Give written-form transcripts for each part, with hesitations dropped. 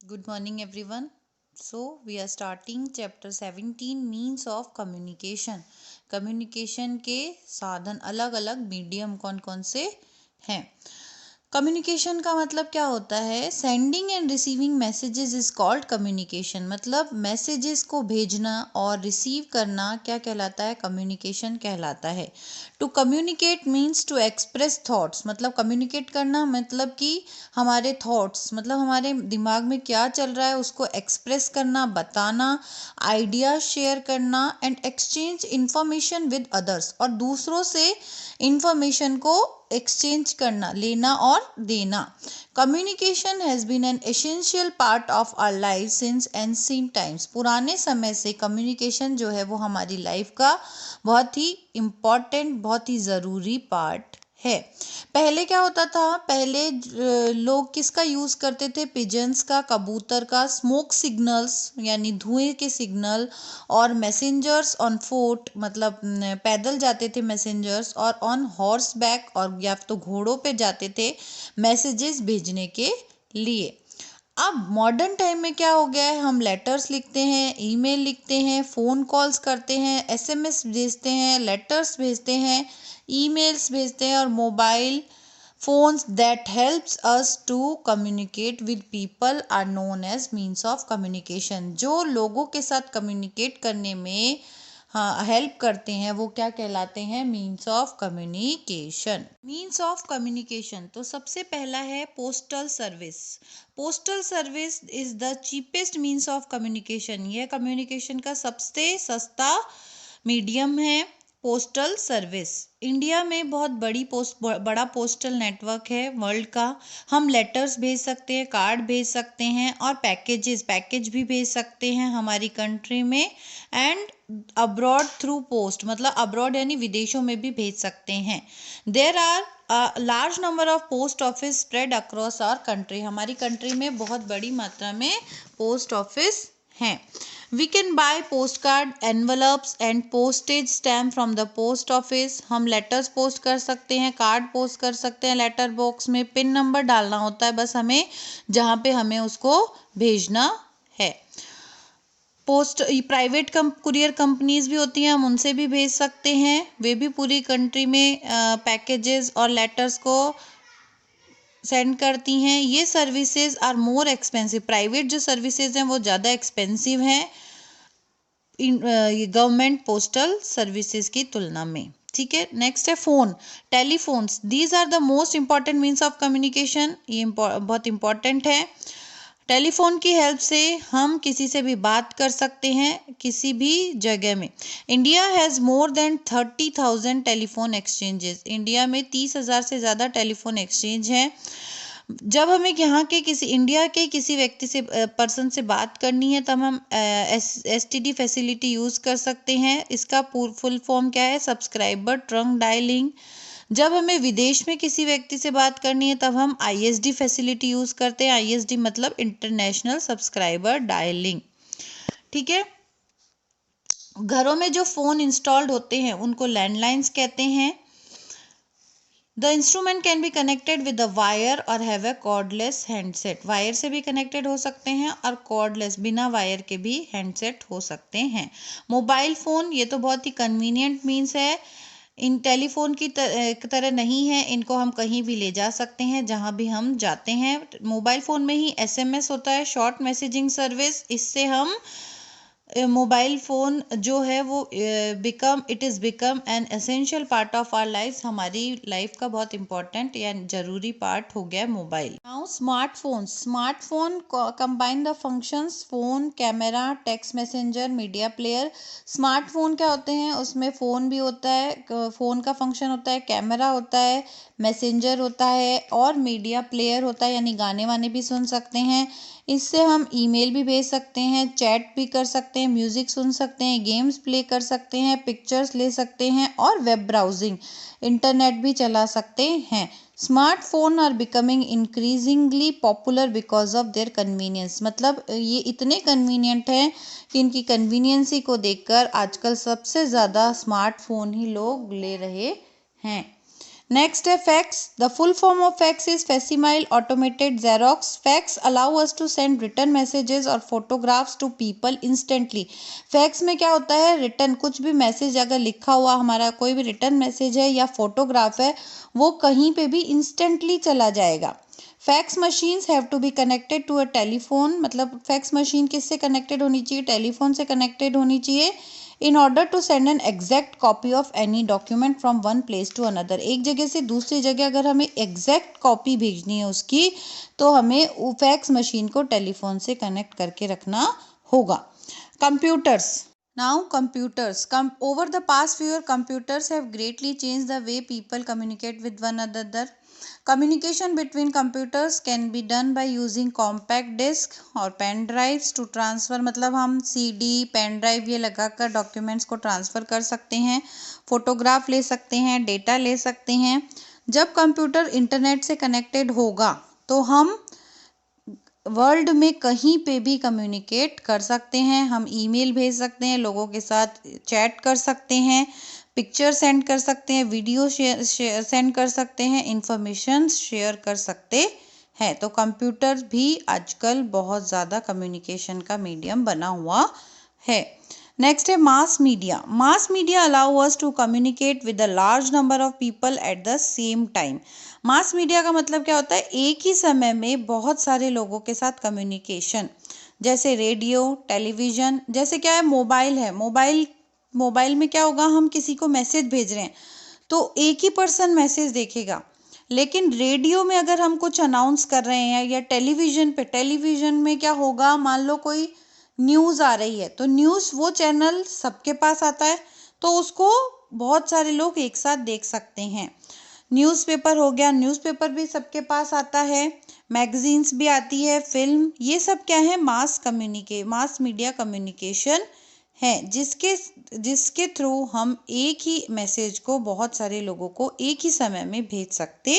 Good morning, everyone. So, we are starting chapter 17 means of communication. Communication के साधन अलग अलग मीडियम कौन कौन से हैं. कम्युनिकेशन का मतलब क्या होता है? Sending end receiving messages is called communication. मतलब मैसेजेस को भेजना और रिसीव करना क्या कहलाता है? कम्युनिकेशन कहलाता है. To communicate means to express thoughts. मतलब कम्युनिकेट करना मतलब कि हमारे थॉट्स मतलब हमारे दिमाग में क्या चल रहा है उसको एक्सप्रेस करना, बताना, आइडिया शेयर करना and exchange information with others. और दूसरों से इंफॉर्मेशन को एक्सचेंज करना, लेना और देना. Communication has been an essential part of our life since ancient times. पुराने समय से कम्युनिकेशन जो है वो हमारी लाइफ का बहुत ही इम्पॉर्टेंट, बहुत ही ज़रूरी पार्ट है. पहले क्या होता था? पहले लोग किसका यूज़ करते थे? पिजन्स का, कबूतर का, स्मोक सिग्नल्स यानी धुएं के सिग्नल, और मैसेंजर्स ऑन फुट मतलब पैदल जाते थे मैसेंजर्स, और ऑन हॉर्स बैक और या तो घोड़ों पे जाते थे मैसेजेस भेजने के लिए. अब मॉडर्न टाइम में क्या हो गया है? हम लेटर्स लिखते हैं, ईमेल लिखते हैं, फ़ोन कॉल्स करते हैं, एसएमएस भेजते हैं, लेटर्स भेजते हैं, ईमेल्स भेजते हैं, और mobile phones that helps us to communicate with people are known as means of communication. जो लोगों के साथ कम्युनिकेट करने में हेल्प करते हैं वो क्या कहलाते हैं? Means of communication. Means of communication तो सबसे पहला है postal service. Postal service is the cheapest means of communication. यह कम्युनिकेशन का सबसे सस्ता मीडियम है. पोस्टल सर्विस इंडिया में बहुत बड़ा पोस्टल नेटवर्क है वर्ल्ड का. हम लेटर्स भेज सकते हैं, कार्ड भेज सकते हैं, और पैकेज भी भेज सकते हैं हमारी कंट्री में. एंड अब्रॉड थ्रू पोस्ट मतलब अब्रॉड यानी विदेशों में भी भेज सकते हैं. There are large number of post office spread across our country. हमारी कंट्री में बहुत बड़ी मात्रा में पोस्ट ऑफिस हैं. We can buy postcard, envelopes and postage stamp from the post office. हम लेटर्स पोस्ट कर सकते हैं, कार्ड पोस्ट कर सकते हैं. लेटर बॉक्स में पिन नंबर डालना होता है बस हमें, जहाँ पे हमें उसको भेजना है. पोस्ट प्राइवेट कुरियर कंपनीज भी होती हैं, हम उनसे भी भेज सकते हैं. वे भी पूरी कंट्री में पैकेजेस और लेटर्स को सेंड करती हैं. ये services are more expensive. Private जो सर्विसेज हैं वो ज़्यादा एक्सपेंसिव हैं गवर्नमेंट पोस्टल सर्विसेज की तुलना में. ठीक है. नेक्स्ट है phone, telephones. These are the most important means of communication. ये बहुत इंपॉर्टेंट है. टेलीफोन की हेल्प से हम किसी से भी बात कर सकते हैं किसी भी जगह में. India has more than 30,000 telephone exchanges. India में 30,000 से ज़्यादा टेलीफोन एक्सचेंज हैं. जब हमें यहाँ के इंडिया के किसी व्यक्ति से पर्सन से बात करनी है तब हम STD फैसिलिटी यूज़ कर सकते हैं. इसका फुल फॉर्म क्या है? Subscriber trunk dialling. जब हमें विदेश में किसी व्यक्ति से बात करनी है तब हम ISD फैसिलिटी यूज़ करते हैं. ISD मतलब इंटरनेशनल सब्सक्राइबर डायलिंग. ठीक है. घरों में जो फ़ोन इंस्टॉल्ड होते हैं उनको लैंडलाइंस कहते हैं. The instrument can be connected with the wire और have a cordless handset. Wire से भी कनेक्टेड हो सकते हैं और कॉर्डलेस बिना वायर के भी हैंडसेट हो सकते हैं. मोबाइल फ़ोन ये तो बहुत ही कन्वीनियंट मीन्स है. इन टेलीफोन की तरह नहीं है. इनको हम कहीं भी ले जा सकते हैं जहां भी हम जाते हैं. मोबाइल फ़ोन में ही SMS होता है, शॉर्ट मैसेजिंग सर्विस. इससे हम मोबाइल फ़ोन जो है वो it is become an essential part of our life. हमारी लाइफ का बहुत इंपॉर्टेंट या ज़रूरी पार्ट हो गया mobile. Now smartphone combine the functions phone, camera, text messenger, media player. Smartphone क्या होते हैं? उसमें फ़ोन भी होता है, फ़ोन का फंक्शन होता है, कैमरा होता है, मैसेंजर होता है, और मीडिया प्लेयर होता है यानी गाने वाने भी सुन सकते हैं. इससे हम ईमेल भी भेज सकते हैं, चैट भी कर सकते हैं, म्यूज़िक सुन सकते हैं, गेम्स प्ले कर सकते हैं, पिक्चर्स ले सकते हैं, और वेब ब्राउजिंग इंटरनेट भी चला सकते हैं. Smartphones are becoming increasingly popular because of their convenience. मतलब ये इतने कन्वीनियंट हैं कि इनकी कन्वीनियंसी को देखकर आजकल सबसे ज़्यादा स्मार्टफोन ही लोग ले रहे हैं. नेक्स्ट है fax. The full form of fax is facsimile automated xerox. Fax allow us to send written messages और photographs to people instantly. Fax में क्या होता है, रिटन कुछ भी मैसेज अगर लिखा हुआ हमारा कोई भी रिटन मैसेज है या फोटोग्राफ है वो कहीं पे भी इंस्टेंटली चला जाएगा. Fax machines have to be connected to a telephone. मतलब फैक्स मशीन किससे कनेक्टेड होनी चाहिए, टेलीफोन से कनेक्टेड होनी चाहिए. In order to send an exact copy of any document from one place to another. एक जगह से दूसरी जगह अगर हमें एग्जैक्ट कॉपी भेजनी है उसकी तो हमें फैक्स मशीन को टेलीफोन से कनेक्ट करके रखना होगा. Computers. Now computers. Over the past few years, computers have greatly changed the way people communicate with one another. Communication between computers can be done by using compact disk और pen drives to transfer. मतलब हम CD pen drive ये लगाकर documents को transfer कर सकते हैं, photograph ले सकते हैं, डेटा ले सकते हैं. जब कंप्यूटर इंटरनेट से कनेक्टेड होगा तो हम वर्ल्ड में कहीं पे भी कम्युनिकेट कर सकते हैं. हम ईमेल भेज सकते हैं, लोगों के साथ चैट कर सकते हैं, पिक्चर सेंड कर सकते हैं, वीडियो सेंड कर सकते हैं, इंफॉर्मेशन शेयर कर सकते हैं. तो कंप्यूटर भी आजकल बहुत ज़्यादा कम्युनिकेशन का मीडियम बना हुआ है. नेक्स्ट है mass media. Mass media allow us to communicate with a large number of people at the same time. Mass media का मतलब क्या होता है, एक ही समय में बहुत सारे लोगों के साथ कम्युनिकेशन. जैसे रेडियो, टेलीविज़न, जैसे क्या है मोबाइल है, मोबाइल में क्या होगा, हम किसी को मैसेज भेज रहे हैं तो एक ही पर्सन मैसेज देखेगा. लेकिन रेडियो में अगर हम कुछ अनाउंस कर रहे हैं या टेलीविज़न में क्या होगा, मान लो कोई न्यूज़ आ रही है तो न्यूज़ वो चैनल सबके पास आता है तो उसको बहुत सारे लोग एक साथ देख सकते हैं. न्यूज़पेपर हो गया, न्यूज़पेपर भी सबके पास आता है, मैगजीन्स भी आती है, फिल्म, ये सब क्या है, मास मीडिया कम्युनिकेशन है जिसके थ्रू हम एक ही मैसेज को बहुत सारे लोगों को एक ही समय में भेज सकते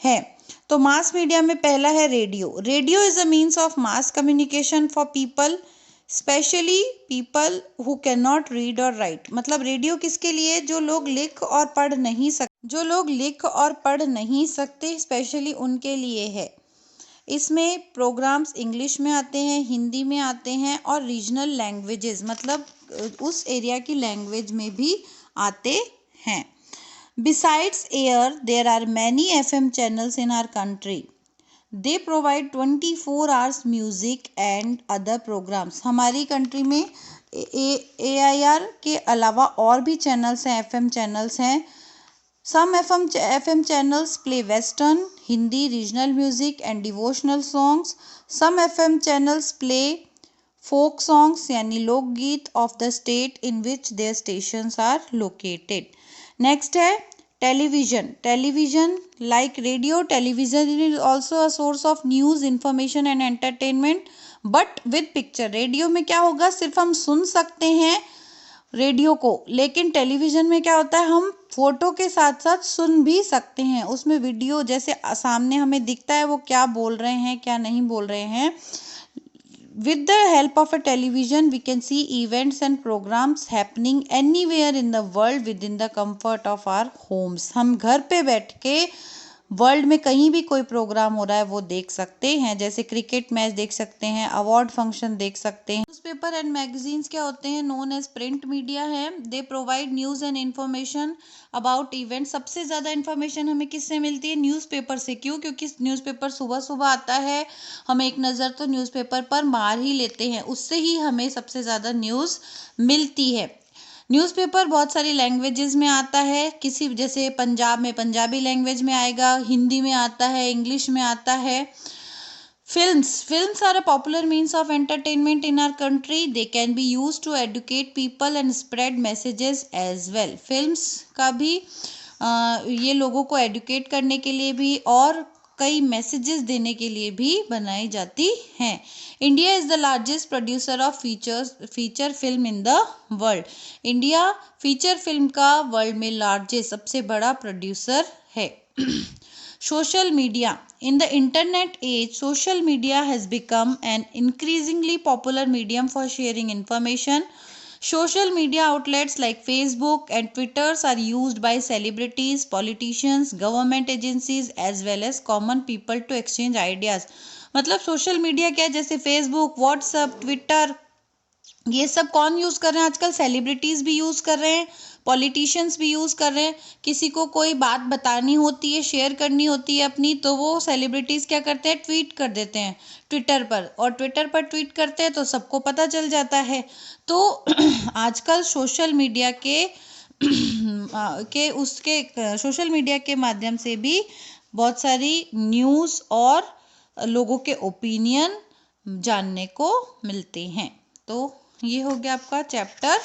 हैं. तो मास मीडिया में पहला है radio. Radio is a means of mass communication for people specially people who can not read और राइट. मतलब रेडियो किसके लिए, जो लोग लिख और पढ़ नहीं सकते स्पेशली उनके लिए है. इसमें प्रोग्राम्स इंग्लिश में आते हैं, हिंदी में आते हैं और रीजनल लैंग्वेजेस मतलब उस एरिया की लैंग्वेज में भी आते हैं. Besides air, there are many FM channels in our country. They provide 24 hours music and other programs. हमारी कंट्री में AIR के अलावा और भी चैनल्स हैं, FM चैनल्स हैं. Some FM channels play western, Hindi, regional music and devotional songs. Some FM channels play folk songs यानी लोकगीत of the state in which their stations are located. Next है television like radio, television is also a source of news, information and entertainment but with picture. Radio में क्या होगा, सिर्फ हम सुन सकते हैं रेडियो को, लेकिन टेलीविज़न में क्या होता है, हम फोटो के साथ साथ सुन भी सकते हैं. उसमें वीडियो जैसे सामने हमें दिखता है वो क्या बोल रहे हैं क्या नहीं बोल रहे हैं. With the help of a television, we can see events and programs happening anywhere in the world within the comfort of our homes. हम घर पे बैठ के वर्ल्ड में कहीं भी कोई प्रोग्राम हो रहा है वो देख सकते हैं. जैसे क्रिकेट मैच देख सकते हैं, अवार्ड फंक्शन देख सकते हैं. न्यूज़पेपर एंड मैगजीन्स क्या होते हैं, नोन एज प्रिंट मीडिया है. They provide news and information about event. सबसे ज़्यादा इन्फॉर्मेशन हमें किससे मिलती है, न्यूज़पेपर से. क्यों, क्योंकि न्यूज़पेपर सुबह सुबह आता है, हम एक नज़र तो न्यूज़पेपर पर मार ही लेते हैं, उससे ही हमें सबसे ज़्यादा न्यूज़ मिलती है. न्यूज़पेपर बहुत सारी लैंग्वेजेस में आता है. किसी जैसे पंजाब में पंजाबी लैंग्वेज में आएगा, हिंदी में आता है, इंग्लिश में आता है. Films are a popular means of entertainment in our country. They can be used to educate people and spread messages as well. Films का भी ये लोगों को एडुकेट करने के लिए भी और कई मैसेजेस देने के लिए भी बनाई जाती हैं. India is the largest producer of feature film in the world. India feature film का वर्ल्ड में लार्जेस्ट सबसे बड़ा प्रोड्यूसर है. Social media. In the internet age, social media has become an increasingly popular medium for sharing information, Social media outlets like Facebook and Twitters are used by celebrities, politicians, government agencies as well as common people to exchange ideas. मतलब social media क्या है, जैसे Facebook, WhatsApp, Twitter, ये सब कौन use कर रहे हैं आजकल? सेलिब्रिटीज़ भी यूज़ कर रहे हैं, पॉलिटिशियंस भी यूज़ कर रहे हैं। किसी को कोई बात बतानी होती है, शेयर करनी होती है अपनी, तो वो सेलिब्रिटीज़ क्या करते हैं, ट्वीट कर देते हैं ट्विटर पर, और ट्विटर पर ट्वीट करते हैं तो सबको पता चल जाता है। तो आजकल सोशल मीडिया सोशल मीडिया के माध्यम से भी बहुत सारी न्यूज़ और लोगों के ओपिनियन जानने को मिलते हैं। तो ये हो गया आपका चैप्टर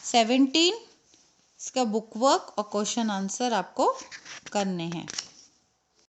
17। इसका बुक वर्क और क्वेश्चन आंसर आपको करने हैं।